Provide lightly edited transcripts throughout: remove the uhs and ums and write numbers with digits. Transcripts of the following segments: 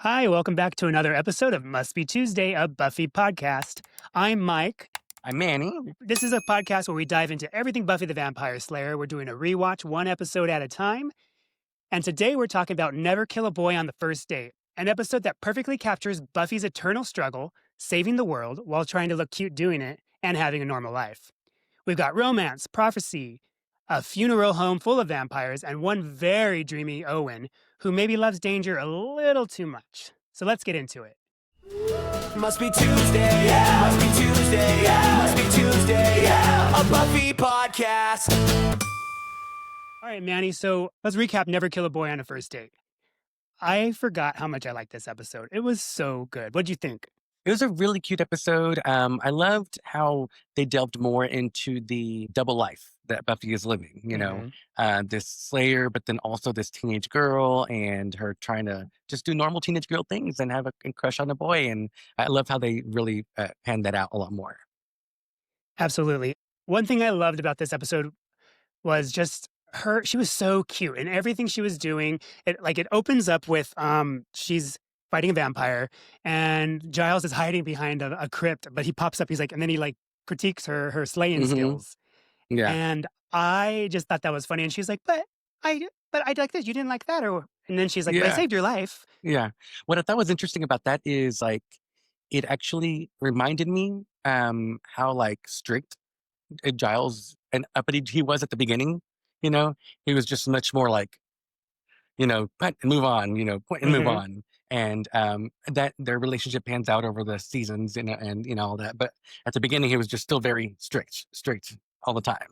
Hi, welcome back to another episode of Must Be Tuesday, a Buffy podcast. I'm Mike. I'm Manny. This is a podcast where we dive into everything Buffy the Vampire Slayer. We're doing a rewatch one episode at a time. And today we're talking about Never Kill a Boy on the First Date, an episode that perfectly captures Buffy's eternal struggle, saving the world while trying to look cute doing it and having a normal life. We've got romance, prophecy, a funeral home full of vampires, and one very dreamy Owen, who maybe loves danger a little too much. So let's get into it. Must be Tuesday, yeah. Must be Tuesday, yeah. Must be Tuesday, yeah. A Buffy podcast. All right, Manny, so let's recap Never Kill a Boy on a First Date. I forgot how much I liked this episode. It was so good. What'd you think? It was a really cute episode. I loved how they delved more into the double life that Buffy is living, this Slayer, but then also this teenage girl and her trying to just do normal teenage girl things and have a crush on a boy. And I love how they really panned that out a lot more. Absolutely. One thing I loved about this episode was just her. She was so cute and everything she was doing. It opens up with she's fighting a vampire and Giles is hiding behind a crypt, but he pops up. He's like, and then he critiques her slaying skills. Yeah. And I just thought that was funny. And she's like, but I like this. You didn't like that. And then she's like, but I saved your life. Yeah. What I thought was interesting about that is it actually reminded me how strict Giles and uppity he was at the beginning. He was just much more point and move on, point and move on. And that their relationship pans out over the seasons and all that. But at the beginning, he was just still very strict all the time.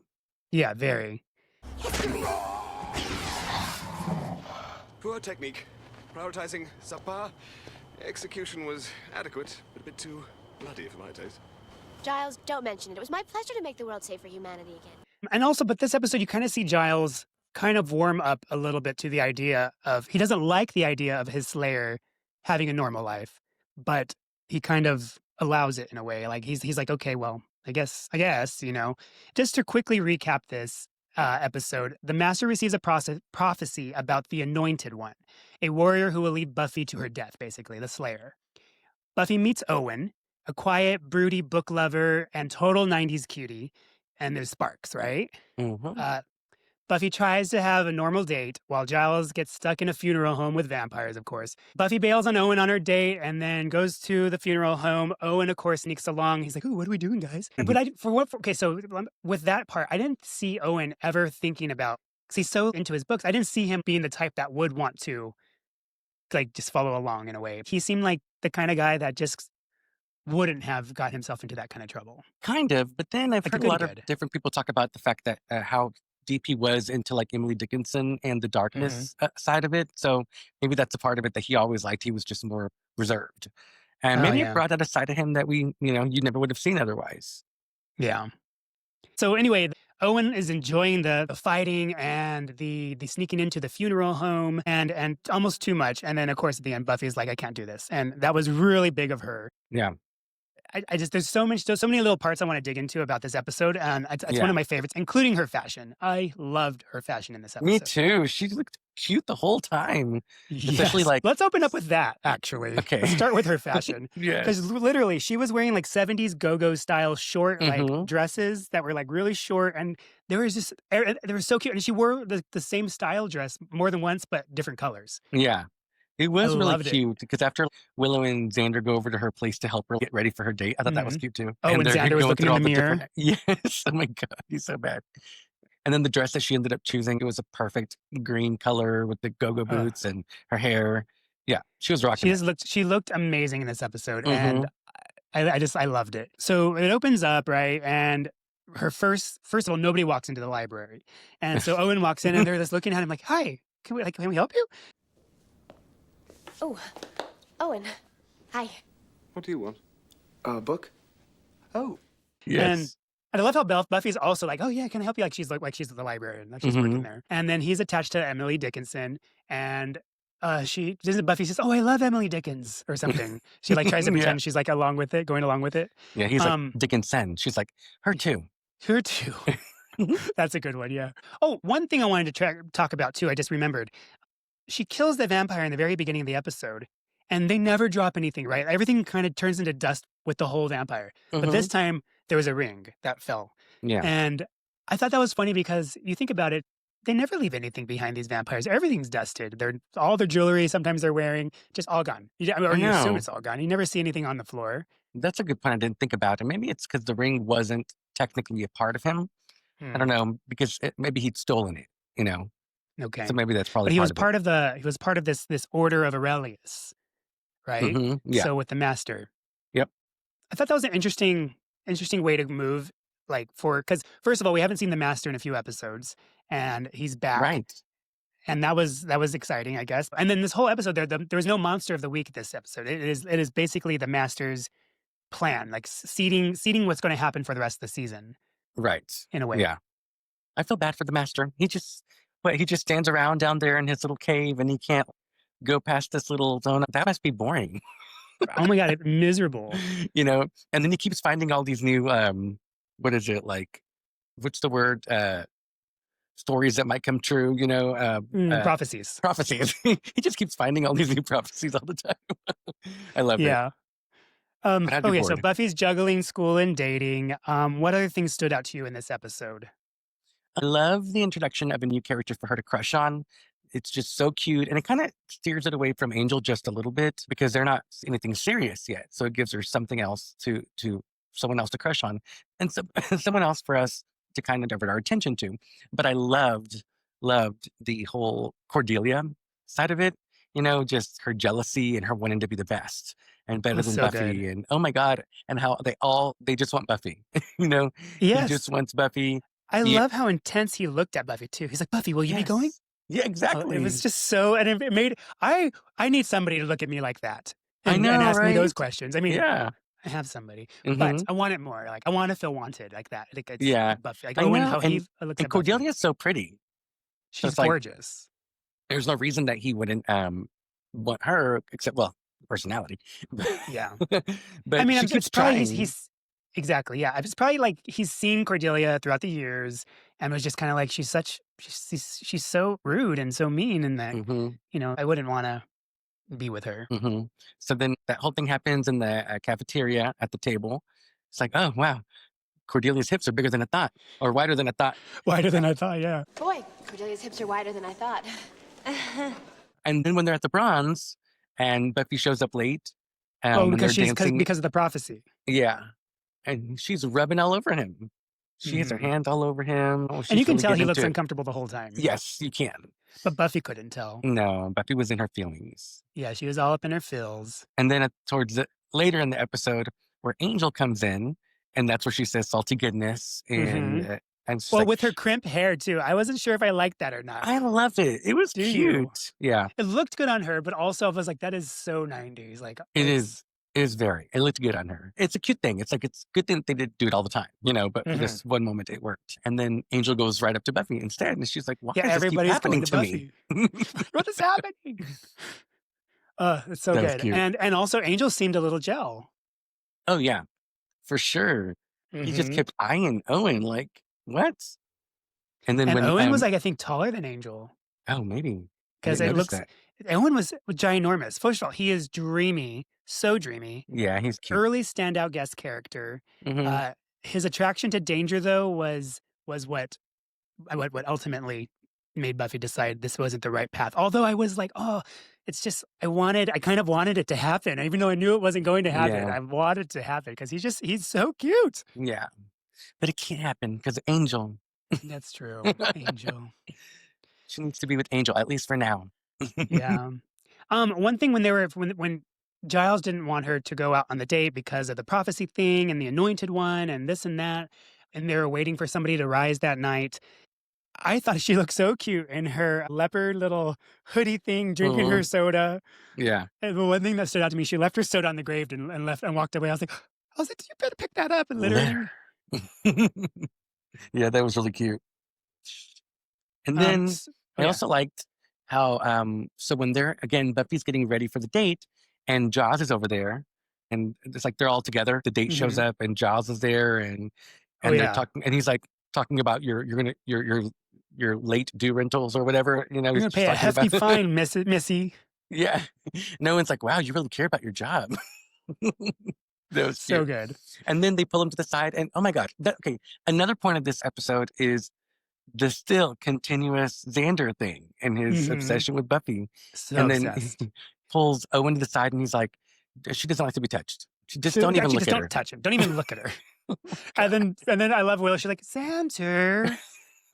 Yeah, very. Poor technique. Prioritizing subpar. Execution was adequate, but a bit too bloody for my taste. Giles, don't mention it. It was my pleasure to make the world safe for humanity again. And also, but this episode, you kind of see Giles kind of warm up a little bit to the idea of, he doesn't like the idea of his Slayer having a normal life, but he kind of allows it in a way. Like he's like, okay, well, I guess, Just to quickly recap this episode, the Master receives a prophecy about the Anointed One, a warrior who will lead Buffy to her death, basically, the Slayer. Buffy meets Owen, a quiet, broody book lover and total 90s cutie, and there's sparks, right? Mm-hmm. Buffy tries to have a normal date while Giles gets stuck in a funeral home with vampires, of course. Buffy bails on Owen on her date and then goes to the funeral home. Owen, of course, sneaks along. He's like, "Ooh, what are we doing, guys?" But so with that part, I didn't see Owen ever thinking about, because he's so into his books, I didn't see him being the type that would want to just follow along in a way. He seemed like the kind of guy that just wouldn't have got himself into that kind of trouble. Kind of, but then I've heard a lot of different people talk about the fact that how deep he was into Emily Dickinson and the darkness side of it. So maybe that's a part of it that he always liked. He was just more reserved. And maybe it brought out a side of him that you never would have seen otherwise. Yeah. So anyway, Owen is enjoying the fighting and the sneaking into the funeral home and almost too much. And then, of course, at the end, Buffy's like, I can't do this. And that was really big of her. Yeah. I just, there's so many little parts I want to dig into about this episode. And it's one of my favorites, including her fashion. I loved her fashion in this episode. Me too. She looked cute the whole time. Yes. Especially Let's open up with that, actually. Okay. Let's start with her fashion. Yeah. Because literally, she was wearing 70s go-go style short dresses that were really short. And they were so cute. And she wore the same style dress more than once, but different colors. Yeah. It was really loved cute because after Willow and Xander go over to her place to help her get ready for her date, I thought that was cute too. Oh, and Xander was looking in the mirror. Yes. Oh my God. He's so bad. And then the dress that she ended up choosing, it was a perfect green color with the go-go boots and her hair. Yeah. She was rocking it. She looked amazing in this episode. And I loved it. So it opens up, right? And her first of all, nobody walks into the library. And so Owen walks in and they're just looking at him like, hi, can we help you? Oh, Owen. Hi. What do you want? A book? Oh. Yes. And I love how Buffy's also like, oh yeah, can I help you? She's she's at the librarian, she's working there. And then he's attached to Emily Dickinson, and Buffy says, "Oh, I love Emily Dickens" or something. She tries to pretend she's going along with it. Yeah, he's like Dickinson. She's like, her too. Her too. That's a good one. Yeah. Oh, one thing I wanted to talk about too. I just remembered. She kills the vampire in the very beginning of the episode, and they never drop anything, right? Everything kind of turns into dust with the whole vampire. But this time there was a ring that fell. Yeah. And I thought that was funny because you think about it, they never leave anything behind, these vampires. Everything's dusted. All their jewelry, sometimes they're wearing, just all gone. Or you assume know. it's all gone. You never see anything on the floor. That's a good point I didn't think about. And maybe it's because the ring wasn't technically a part of him. I don't know, because maybe he'd stolen it, you know? Okay. So maybe that's probably But he was part of it. he was part of this order of Aurelius, right? Yeah. So with the master. Yep. I thought that was an interesting way to move, because first of all, we haven't seen the master in a few episodes, and he's back. Right. And that was exciting, I guess. And then this whole episode, there was no monster of the week this episode. It is basically the master's plan, like seeding what's going to happen for the rest of the season. Right. In a way. Yeah. I feel bad for the master. He just stands around down there in his little cave and he can't go past this little zone. That must be boring. Oh my God, it's miserable. You know, and then he keeps finding all these new, what is it? Like, what's the word? Stories that might come true, you know? Prophecies. Prophecies. He just keeps finding all these new prophecies all the time. I love it. Yeah. I'd be Okay, so bored. Buffy's juggling school and dating. What other things stood out to you in this episode? I love the introduction of a new character for her to crush on. It's just so cute. And it kind of steers it away from Angel just a little bit because they're not anything serious yet. So it gives her something else to someone else to crush on and so, someone else for us to kind of divert our attention to. But I loved the whole Cordelia side of it. You know, just her jealousy and her wanting to be the best and better That's than so Buffy. good. And oh my God. And how they just want Buffy. You know, Yes. he just wants Buffy. I Yeah. love how intense he looked at Buffy too. He's like, Buffy, will you be going? Yes. Yeah, Oh, exactly. it was just so, and it made, I need somebody to look at me like that I and know, ask me those right? questions. I mean, Yeah. I have somebody, Mhm. but I want it more. Like, I want to feel wanted like that. Like, it's Yeah. like Buffy. Like I Owen, know. how he looks And at Buffy. Cordelia's so pretty. She's it's like- gorgeous. There's no reason that he wouldn't want her, except, well, personality. Yeah. But I mean, she it's keeps probably trying. he's exactly, yeah. It's probably like he's seen Cordelia throughout the years and was just kind of like, she's so rude and so mean, and that, Mhm, you know, I wouldn't want to be with her. mhm. So then that whole thing happens in the cafeteria at the table. It's like, oh, wow. Cordelia's hips are bigger than I thought, or wider than I thought. Wider than I thought, yeah. Boy, Cordelia's hips are wider than I thought. And then when they're at the bronze and Buffy shows up late, Oh, and because they're dancing. because of the prophecy. Yeah. And she's rubbing all over him. She has her Mhm. hands all over him. Oh, And she's you can really tell he getting looks into it. uncomfortable the whole time. Yes, you can. But Buffy couldn't tell. No, Buffy was in her feelings. Yeah, she was all up in her feels. And then towards later in the episode, where Angel comes in, and that's where she says salty goodness, and she's Well, like, with her crimp hair too. I wasn't sure if I liked that or not. I love it. It was Do you? cute. Yeah, It looked good on her, but also I was like, that is so 90s. Like, it it's- is. It is very. It looked good on her. It's a cute thing. It's like, it's a good thing that they did do it all the time, you know. But for this one moment, it worked. And then Angel goes right up to Buffy instead, and she's like, "Why Yeah, does this keep everybody's happening going to to me?" Buffy. What is happening? It's so That was good. cute. And also Angel seemed a little gel. Oh yeah, for sure. He just Mhm. kept eyeing Owen like, what? And then And when Owen was like, I think, taller than Angel. oh, maybe I Because didn't it notice looks, that. Owen was ginormous. First of all, he is dreamy, so dreamy. Yeah, he's cute. Early standout guest character. Mhm. His attraction to danger, though, was what ultimately made Buffy decide this wasn't the right path. Although I was like, oh, it's just I kind of wanted it to happen, even though I knew it wasn't going to happen. Yeah. I wanted it to happen because he's so cute. Yeah, but it can't happen because Angel. That's true, Angel. She needs to be with Angel at least for now. Yeah. One thing when Giles didn't want her to go out on the date because of the prophecy thing and the anointed one and this and that, and they were waiting for somebody to rise that night. I thought she looked so cute in her leopard little hoodie thing, drinking her soda. Yeah. And the one thing that stood out to me, she left her soda on the grave and left and walked away. I was like, you better pick that up and literally. Yeah, that was really cute. And Um, then s- I yeah. also liked how so when they're again Buffy's getting ready for the date and Giles is over there and it's like they're all together. The date shows up and Giles is there and Oh, they're yeah. talking and he's like talking about your late due rentals or whatever, you know. You're he's gonna just pay a talking hefty about- fine, Missy. Yeah. No one's like, wow, you really care about your job. That was So cute. good. And then they pull him to the side, and oh my gosh. Okay. Another point of this episode is the still continuous Xander thing and his obsession with Buffy. So And then obsessed. he pulls Owen to the side and he's like, she doesn't like to be touched. Just So don't even actually, look just at don't her. touch him. Don't even look at her. And then I love Willow. She's like, Xander.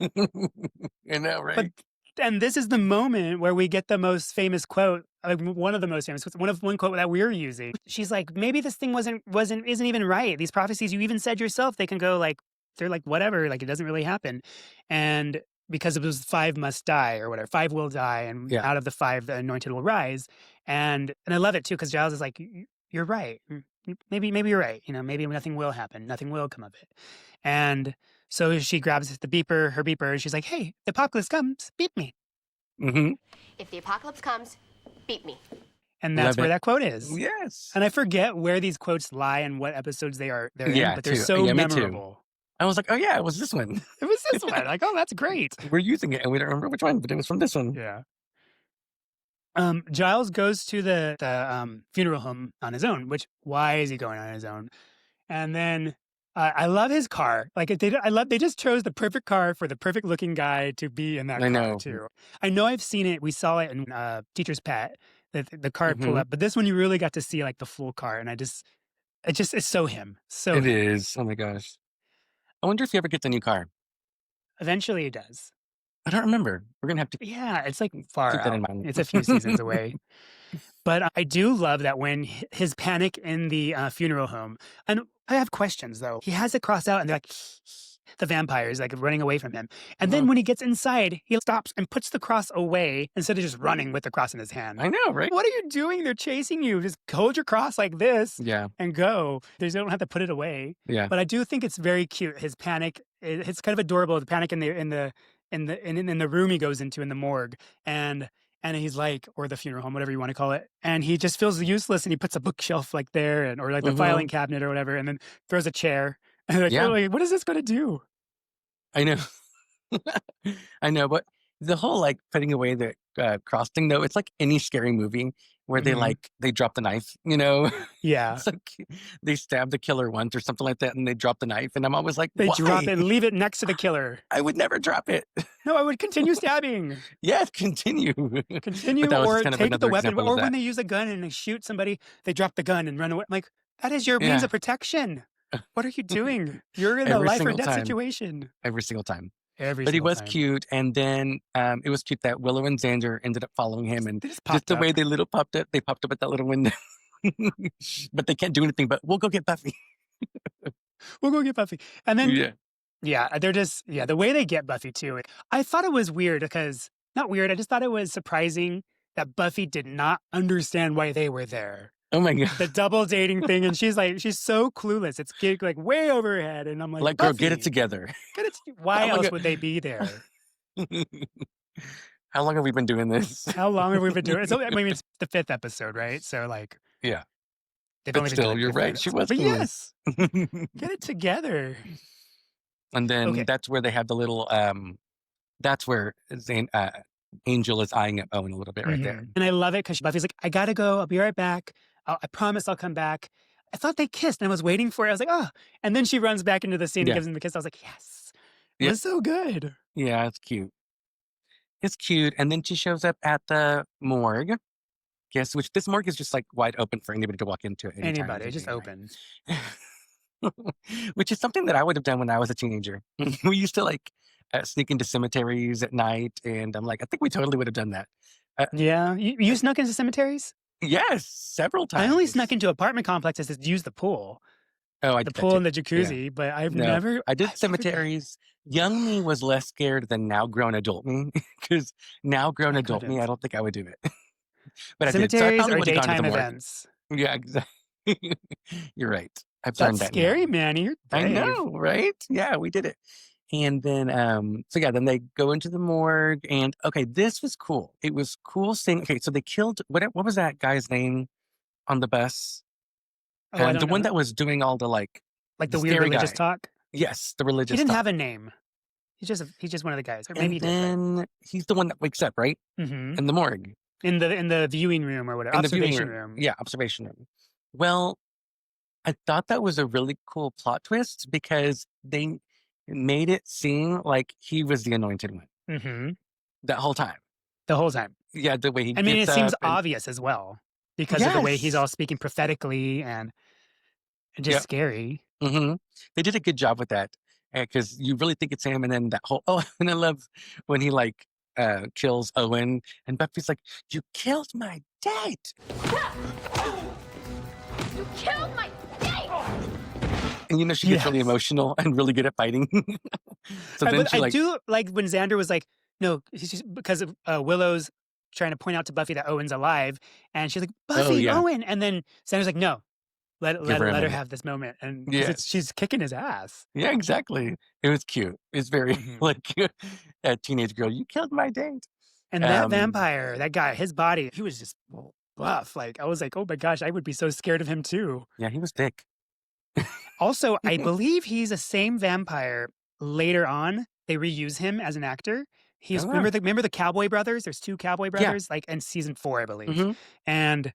I know, right? And this is the moment where we get the most famous quote, like one of the most famous, one quote that we're using. She's like, maybe this thing isn't even right. These prophecies, you even said yourself, they can go like, they're like whatever, like it doesn't really happen. And because it was 5 must die or whatever, 5 will die, and Yeah. out of the 5, the anointed will rise. And I love it too, because Giles is like, you're right. Maybe you're right. You know, maybe nothing will happen. Nothing will come of it. And so she grabs her beeper, and she's like, hey, the apocalypse comes, beep me. Mm-hmm. If the apocalypse comes, beat me. And that's Love where it. that quote is. Yes. And I forget where these quotes lie and what episodes they're Yeah, in, but they're too. so Yeah, me too. memorable. I was like, oh yeah, it was this one. It was this one. Like, oh, that's great. We're using it and we don't remember which one, but it was from this one. Yeah. Giles goes to the funeral home on his own, which, why is he going on his own? And then I love his car. Like they just chose the perfect car for the perfect looking guy to be in that I car know. too. I know I've seen it. We saw it in Teacher's Pet, the car pull Mhm. up, but this one you really got to see like the full car, and it's so him. So It him. is. Oh my gosh. I wonder if he ever gets a new car. Eventually he does. I don't remember. We're gonna have to Yeah, it's like far keep that in out. mind. It's a few seasons away. But I do love that when his panic in the funeral home, and I have questions though. He has it crossed out, and they're like, the vampires like running away from him. And then when he gets inside, he stops and puts the cross away instead of just running with the cross in his hand. I know, right? What are you doing? They're chasing you. Just hold your cross like this Yeah. and go. They don't have to put it away. Yeah. But I do think it's very cute. His panic, it's kind of adorable. The panic in the room he goes into in the morgue, and he's like, or the funeral home, whatever you want to call it, and he just feels useless, and he puts a bookshelf like there, and or like the filing cabinet or whatever, and then throws a chair. And like, Yeah. oh, like, what is this going to do? I know. I know, but the whole like putting away the cross thing though, it's like any scary movie where Mhm. they drop the knife, you know? Yeah, It's like they stab the killer once or something like that and they drop the knife and I'm always like, they why? drop it and leave it next to the killer. I would never drop it. No, I would continue stabbing. Yes, continue. Continue, But that was or just kind of take the another weapon, example or of when that. they use a gun and they shoot somebody, they drop the gun and run away. I'm like, that is your means Yeah. of protection. What are you doing? You're in a Every life or single death time. situation. Every single time. Every But he single was time. cute. And then it was cute that Willow and Xander ended up following him and They just just popped the up. way they popped up at that little window. But they can't do anything, but we'll go get Buffy. We'll go get Buffy. And then, Yeah. they're just, the way they get Buffy too. I thought it was weird because, not weird, I just thought it was surprising that Buffy did not understand why they were there. Oh my God. The double dating thing. And she's so clueless. It's like way over her head. And I'm like, Girl, get it Buffy, together. why Oh my else God. would they be there? How long have we been doing this? How long have we been doing it? So, I mean, it's the 5th episode, right? So, like, Yeah. they've But only been still, doing it you're 15 right. She episodes. was But clueless. yes, get it together. And then Okay. that's where they have the little that's where Angel is eyeing up Owen a little bit right there. Mhm. And I love it because Buffy's like, I gotta go. I'll be right back. I promise I'll come back. I thought they kissed and I was waiting for it. I was like, oh. And then she runs back into the scene Yeah. and gives him the kiss. I was like, yes. It Yeah. was so good. Yeah, it's cute. It's cute. And then she shows up at the morgue. Yes, which this morgue is just like wide open for anybody to walk into at any time. Anybody, just anything, open. right? Which is something that I would have done when I was a teenager. We used to like sneak into cemeteries at night, and I'm like, I think we totally would have done that. Yeah. You snuck into cemeteries? Yes, several times. I only snuck into apartment complexes to use the pool. Oh, I The did that pool too. and the jacuzzi, but I've No, never. I did I've never- cemeteries. Young me was less scared than now grown adult me, because now grown I adult me, couldn't. I don't think I would do it. But I did. So I Cemeteries probably are would have gone to daytime the morgue. events. Yeah, exactly. You're right. I've learned That's that now. scary, Manny. You're I brave. know, right? Yeah, we did it. And then, then they go into the morgue, and okay, this was cool. It was cool seeing. Okay, so they killed what was that guy's name on the bus? Oh, I The don't one know. that was doing all the like Like the the weird scary religious guy. talk. Yes, the He religious. didn't stuff. have a name. He's just one of the guys. Or maybe And then he's the one that wakes up, right? Mm-hmm. In the morgue. in the viewing room or whatever, in the viewing observation room. room. Yeah, observation room. Well, I thought that was a really cool plot twist because they made it seem like he was the anointed one Hmm. that whole time. The whole time. Yeah, the way he I mean, gets it seems up and obvious as well because of the way he's yes, all speaking prophetically and just yeah, scary. hmm they did a good job with that because you really think it's him, and then that whole and I love when he like kills Owen, and Buffy's like, "You killed my date," You killed my date! and you know she gets really Yes. emotional and really good at fighting. So then But she I like, do like when Xander was like, no, he's just because of Willow's trying to point out to Buffy that Owen's alive, and she's like, "Oh Buffy, yeah, Owen, and then Xander's like, no, give her a let her minute." have this moment, and because Yes. she's kicking his ass. Yeah, exactly. It was cute. It's very Mhm. like a teenage girl. You killed my date. And that vampire, that guy, his body, he was just buff. Like I was like, oh my gosh, I would be so scared of him too. Yeah, he was thick. Also, I believe he's the same vampire later on. They reuse him as an actor. He's Oh, remember the Cowboy Brothers? There's two Cowboy yeah. Brothers, like in season 4, I believe. hmm And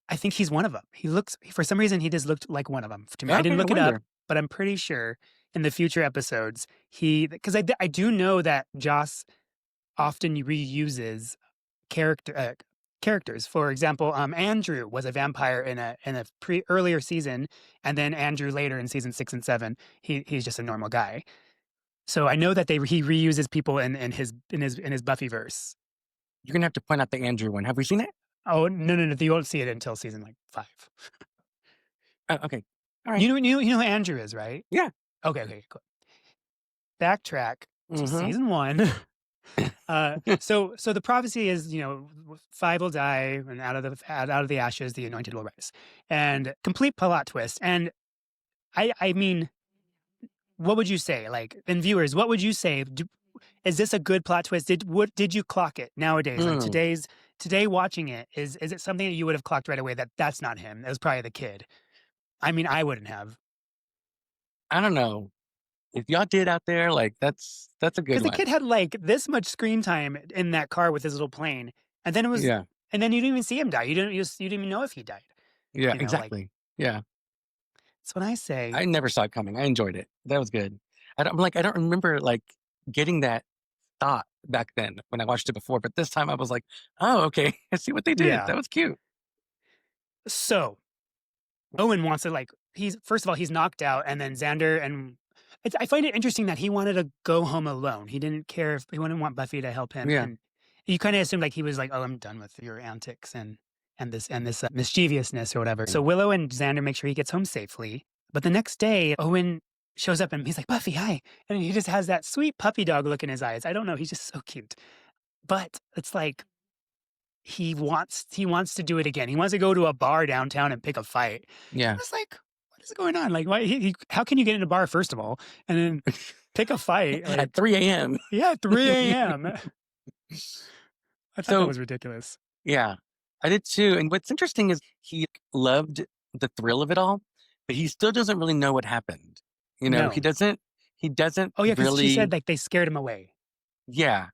I think he's one of them. He looks for some reason he just looked like one of them to me. I Okay, didn't I look it up, wonder. but I'm pretty sure in the future episodes because I do know that Joss often reuses characters. For example, Andrew was a vampire in a earlier season, and then Andrew later in season 6 and 7, he's just a normal guy. So I know that he reuses people in his Buffyverse. You're gonna have to point out the Andrew one. Have we seen it? Oh no, you won't see it until season like 5. Oh, okay. All right. You know who Andrew is, right? Yeah. Okay, cool. Backtrack to hmm season 1. So the prophecy is, 5 will die, and out of the ashes, the anointed will rise, and complete plot twist. And I mean, what would you say, like, and viewers, what would you say? Is this a good plot twist? Did you clock it nowadays? Like today watching it, is it something that you would have clocked right away that that's not him? That was probably the kid. I mean, I wouldn't have. I don't know. If y'all did out there, like that's a good Because the one. kid had like this much screen time in that car with his little plane, and then Yeah. and then you didn't even see him die. You didn't even know if he died. Yeah. Like Exactly. Yeah. that's what I say. I never saw it coming. I enjoyed it. That was good. I don't remember like getting that thought back then when I watched it before, but this time I was like, oh, okay. I see what they did. Yeah. That was cute. So Owen wants to first of all he's knocked out, and then Xander and I find it interesting that he wanted to go home alone. He didn't care if he wouldn't want Buffy to help him, Yeah. and you kind of assumed like he was like, oh, I'm done with your antics and this mischievousness or whatever. So Willow and Xander make sure he gets home safely. But the next day, Owen shows up and he's like, Buffy, hi. And he just has that sweet puppy dog look in his eyes. I don't know. He's just so cute. But it's like he wants to do it again. He wants to go to a bar downtown and pick a fight. Yeah. It's like, what is going on? Like, why? How can you get in a bar, first of all, and then pick a fight? Like, At 3 a.m. yeah, 3 a.m. I thought So that was ridiculous. yeah, I did too. And what's interesting is he loved the thrill of it all, but he still doesn't really know what happened. You know, No. he doesn't Oh, yeah, because really, she said like they scared him away. yeah,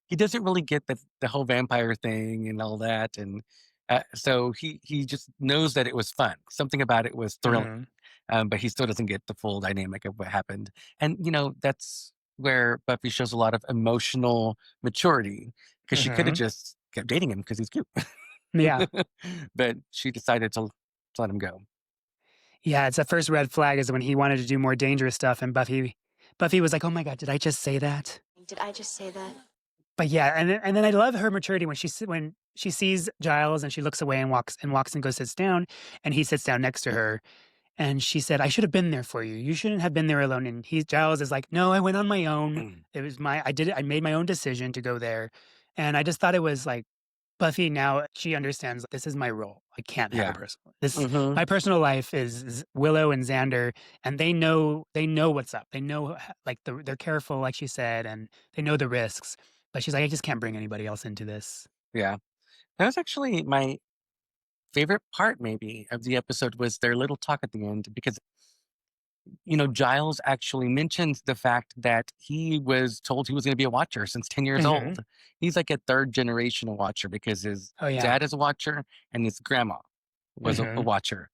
he doesn't really get the whole vampire thing and all that. And so he just knows that it was fun. Something about it was thrilling. Mhm. But he still doesn't get the full dynamic of what happened. And, you know, that's where Buffy shows a lot of emotional maturity because she could have Mhm. just kept dating him because he's cute. Yeah. But she decided to let him go. Yeah, it's the first red flag is when he wanted to do more dangerous stuff, and Buffy was like, "Oh my god, did I just say that?" Did I just say that? But yeah, and then I love her maturity when she sees Giles and she looks away and walks and goes sits down, and he sits down next to her, and she said, "I should have been there for you. You shouldn't have been there alone." And Giles is like, "No, I went on my own. It was I did it. I made my own decision to go there," and I just thought it was like Buffy now she understands this is my role. I can't have Yeah. a personal. This Mhm. my personal life is Willow and Xander, and they know what's up. They know like they're careful, like she said, and they know the risks. But she's like, I just can't bring anybody else into this. Yeah. That was actually my favorite part, maybe, of the episode was their little talk at the end because Giles actually mentions the fact that he was told he was going to be a watcher since 10 years Mhm. old. He's like a third generation watcher because his Oh, yeah. dad is a watcher and his grandma was a Mhm. watcher.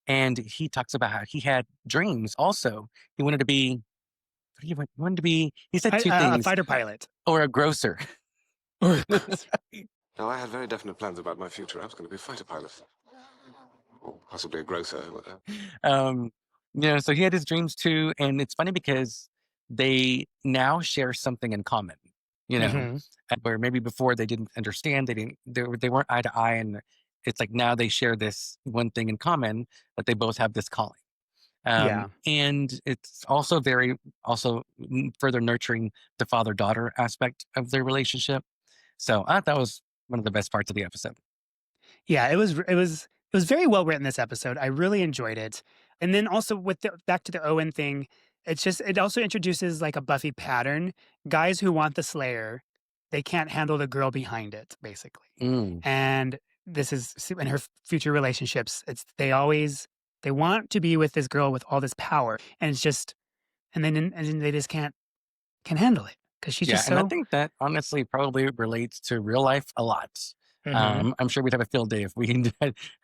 And he talks about how he had dreams also. He wanted to be, what do you want? He wanted to be, he said two A things, fighter pilot. or a grocer. Or No, I had very definite plans about my future. I was going to be a fighter pilot. Or possibly a grocer. um, so he had his dreams too. And it's funny because they now share something in common, Mhm. where maybe before they didn't understand, they weren't eye to eye. And it's like now they share this one thing in common, that they both have this calling. Yeah. And it's also further nurturing the father-daughter aspect of their relationship. So I thought that was one of the best parts of the episode. Yeah, it was very well written, this episode. I really enjoyed it. And then also with back to the Owen thing, it also introduces like a Buffy pattern. Guys who want the Slayer, they can't handle the girl behind it, basically. Mm, And this is in her future relationships. They want to be with this girl with all this power, and it's just and then they just can't handle it because she's yeah, just and I so. think that honestly probably relates to real life a lot. Mhm. I'm sure we'd have a field day if we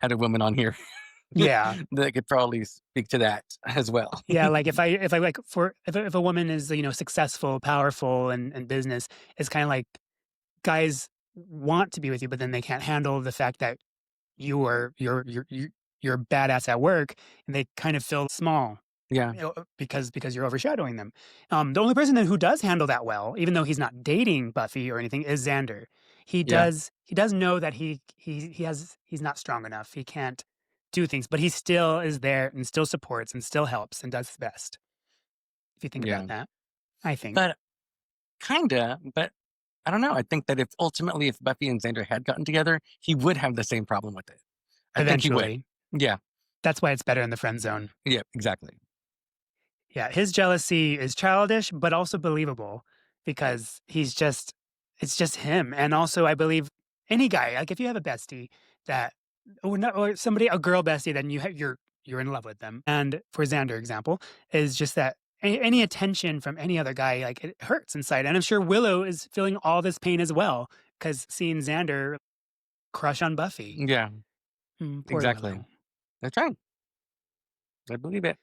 had a woman on here Yeah. that could probably speak to that as well. Yeah, like if I like for if a woman is, successful, powerful and business, it's kind of like guys want to be with you, but then they can't handle the fact that you're badass at work, and they kind of feel small, Yeah, because you're overshadowing them. The only person who does handle that well, even though he's not dating Buffy or anything, is Xander. He yeah, does know that he's not strong enough. He can't do things, but he still is there and still supports and still helps and does his best. If you think yeah. about that, I think But kinda, but I don't know. I think that if Buffy and Xander had gotten together, he would have the same problem with it. I think he would. eventually, Yeah, that's why it's better in the friend zone. yeah, exactly. Yeah, his jealousy is childish, but also believable because it's just him. And also, I believe any guy, like if you have a bestie that, or not, or somebody, a girl bestie, then you're in love with them. And for Xander, example, is just that any attention from any other guy, like it hurts inside. And I'm sure Willow is feeling all this pain as well because seeing Xander crush on Buffy. Yeah, Poor exactly. Willow. That's right. I believe it.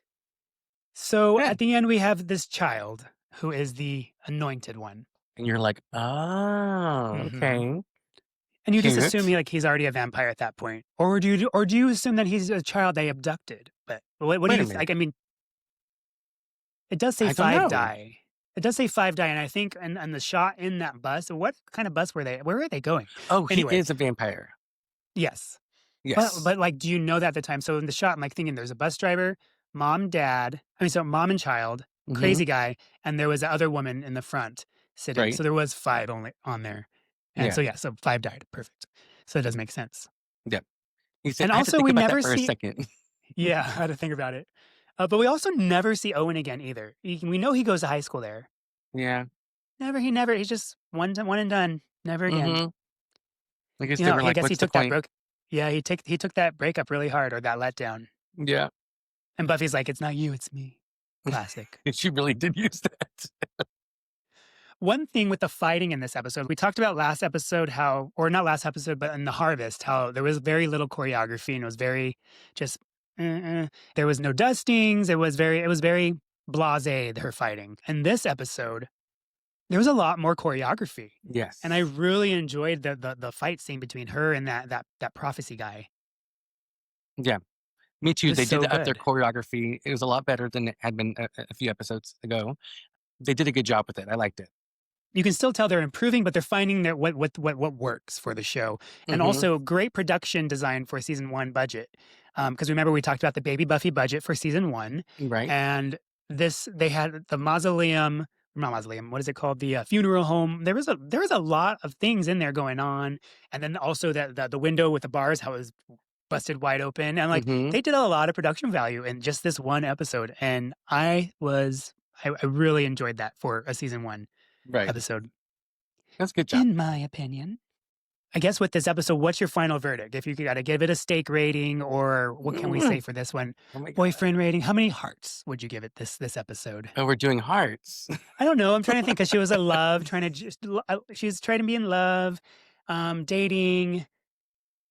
So Yeah. at the end, we have this child who is the anointed one. And you're like, oh, Mhm. okay. And you just Cute. assume he's already a vampire at that point, or do you assume that he's a child they abducted? But what do Wait a you minute. like? I mean, it does say I don't five know. die. It does say five die, and I think and the shot in that bus. What kind of bus were they? Where were they going? Oh, he Anyway, is a vampire. yes, Yes. but like, do you know that at the time? So in the shot, I'm like thinking there's a bus driver, mom, dad. I mean, so mom and child, Hmm. crazy guy, and there was the other woman in the front sitting. Right. So there was five only on there, and Yeah. so five died. Perfect. So it does make sense. Yeah. He said, And I had to also, think we about never that for a see. second. Yeah, I had to think about it. But we also never see Owen again either. We know he goes to high school there. Yeah. He's just one and done. Never again. Hmm. I guess they were I like, guess he what's the took that point? broke. Yeah, he took that breakup really hard, or that letdown. Yeah. And Buffy's like, it's not you, it's me. Classic. She really did use that. One thing with the fighting in this episode, we talked about last episode or not last episode, but in the Harvest, how there was very little choreography and it was very just, there was no dustings. It was very blasé, her fighting. In this episode, there was a lot more choreography. Yes. And I really enjoyed the fight scene between her and that prophecy guy. Yeah. Me too. was They did so up their good. choreography. It was a lot better than it had been a few episodes ago. They did a good job with it. I liked it. You can still tell they're improving, but they're finding what works for the show. And Mhm. also great production design for season 1 budget. Because remember, we talked about the Baby Buffy budget for season 1. Right. And they had the mausoleum, not mausoleum, what is it called? The funeral home. There was a lot of things in there going on. And then also the window with the bars, how it was busted wide open. And like, Mhm. they did a lot of production value in just this one episode. And I really enjoyed that for a season 1 Right. episode, That's a good job. in my opinion. I guess with this episode, what's your final verdict? If you got to give it a steak rating, or what can we say for this one? Oh my God. Boyfriend rating. How many hearts would you give it this episode? Oh, we're doing hearts. I don't know. I'm trying to think because she was in love, she's trying to be in love, dating.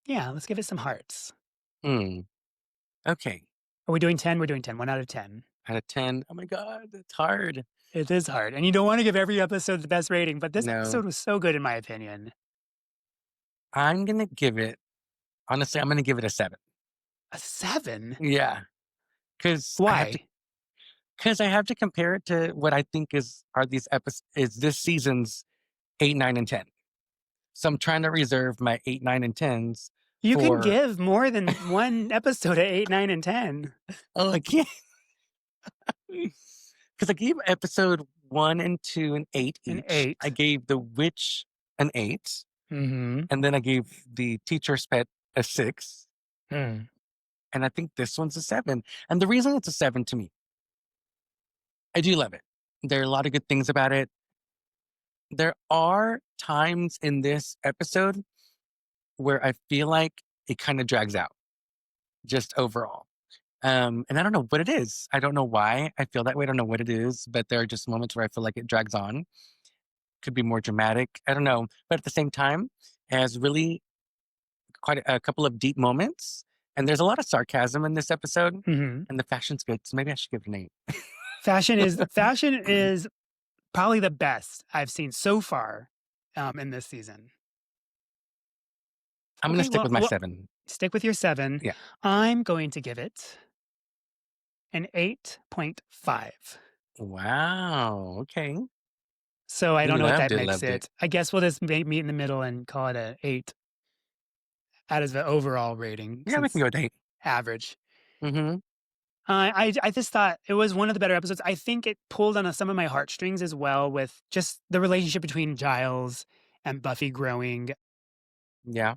Yeah, let's give it some hearts. Okay. Are we doing 10? We're doing 10. 1 out of 10. Out of 10. Oh my God, it's hard. It is hard. And you don't want to give every episode the best rating, but this No. episode was so good in my opinion. I'm going to give it, honestly, I'm going to give it a 7. A 7? Yeah. Because Why? I have to compare it to what I think is this season's 8, 9, and 10. So I'm trying to reserve my 8, 9, and 10s. You can give more than one episode at 8, 9, and 10. Oh, I can't. Because I gave episode 1 and 2 an 8 each. An 8. I gave The Witch an 8. Mm-hmm. And then I gave The Teacher's Pet a 6. Mm. And I think this one's a 7. And the reason it's a 7 to me, I do love it. There are a lot of good things about it. There are times in this episode where I feel like it kind of drags out, just overall. And I don't know what it is. I don't know why I feel that way. I don't know what it is, but there are just moments where I feel like it drags on. Could be more dramatic. I don't know. But at the same time, it has really quite a couple of deep moments. And there's a lot of sarcasm in this episode. Mm-hmm. And the fashion's good. So maybe I should give it an 8. Fashion is probably the best I've seen so far in this season. I'm going to Okay, stick with my well, 7. Stick with your 7. Yeah. I'm going to give it an 8.5. Wow. Okay. So I don't know what that makes Loved it. I guess we'll just meet in the middle and call it an 8 out of the overall rating. Yeah, we can go with 8. Average. Mm-hmm. I just thought it was one of the better episodes. I think it pulled on some of my heartstrings as well, with just the relationship between Giles and Buffy growing. Yeah.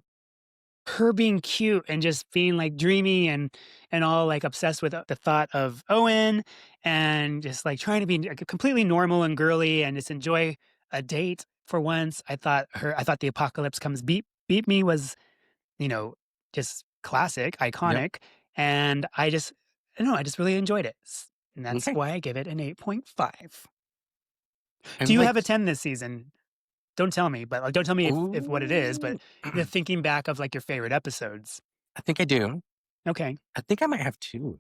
Her being cute and just being like dreamy and all like obsessed with the thought of Owen, and just like trying to be completely normal and girly and just enjoy a date for once. I thought the Apocalypse Comes Beep Me was, just classic, iconic. Yep. And I just really enjoyed it. And that's why I give it an 8.5. Do you have a 10 this season? Don't tell me, but don't tell me if what it is, but the thinking back of like your favorite episodes. I think I do. Okay. I think I might have 2.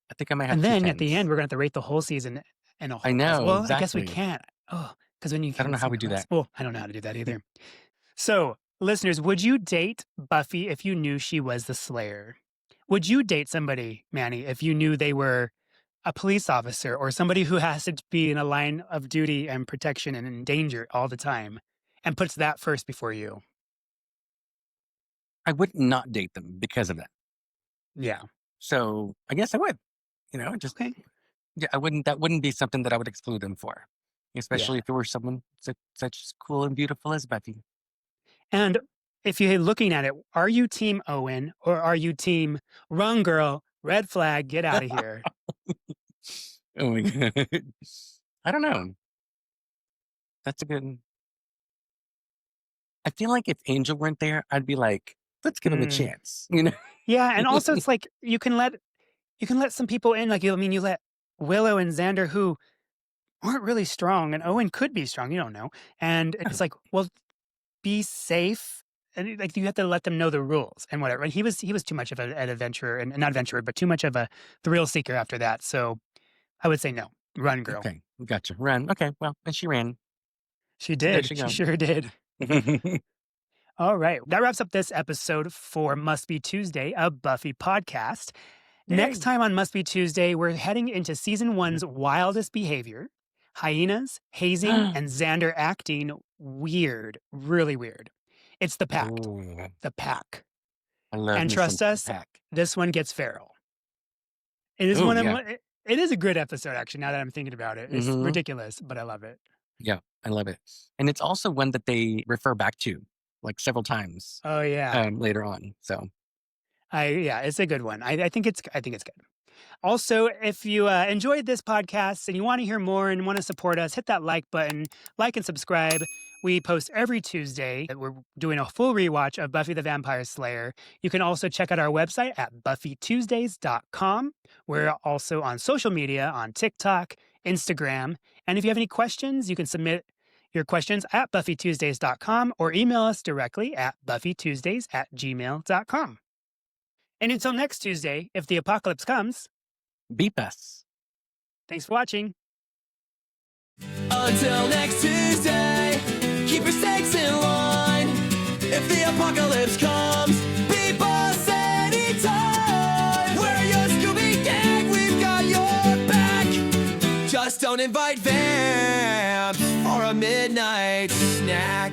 I think I might have And 2 then 10s. at the end, we're going to have to rate the whole season in a whole. I know. Well, exactly. I guess we can't. Oh, because when you I don't know how we do that. Well, I don't know how to do that either. So, listeners, would you date Buffy if you knew she was the Slayer? Would you date somebody, Manny, if you knew they were a police officer or somebody who has to be in a line of duty and protection and in danger all the time and puts that first before you? I would not date them because of that. Yeah. So I guess I would. Just okay. Yeah, I wouldn't. That wouldn't be something that I would exclude them for, especially if it were someone such cool and beautiful as Buffy. And if you're looking at it, are you team Owen or are you team wrong girl, red flag, get out of here? Oh my God. I don't know. That's a good. I feel like if Angel weren't there, I'd be like, let's give him a chance. Yeah, and also it's like you can let some people in. Like you let Willow and Xander, who aren't really strong, and Owen could be strong. You don't know, and it's like, well, be safe. And like you have to let them know the rules and whatever. And he was too much of an adventurer, and not adventurer, but too much of a thrill seeker after that. So I would say no. Run, girl. Okay, gotcha. Run. Okay, well, and she ran. She did. She sure did. All right. That wraps up this episode for Must Be Tuesday, a Buffy podcast. Yay. Next time on Must Be Tuesday, we're heading into season 1's wildest behavior: hyenas, hazing, and Xander acting weird, really weird. It's the Pact. Ooh. The Pack. I love and trust us, Pack. This one gets feral. It is it is a good episode, actually, now that I'm thinking about it. It's ridiculous, but I love it. Yeah, I love it. And it's also one that they refer back to like several times. Oh yeah. Later on. So it's a good one. I think it's good. Also, if you enjoyed this podcast and you want to hear more and want to support us, hit that like button, like and subscribe. We post every Tuesday. We're doing a full rewatch of Buffy the Vampire Slayer. You can also check out our website at buffytuesdays.com. We're also on social media on TikTok, Instagram. And if you have any questions, you can submit your questions at buffytuesdays.com or email us directly at buffytuesdays@gmail.com. And until next Tuesday, if the apocalypse comes, Beep us. thanks for watching. Until next Tuesday, keep your stakes in line. If the apocalypse comes, beep us anytime. We're your Scooby Gang, we've got your back. Just don't invite vamps or a midnight snack.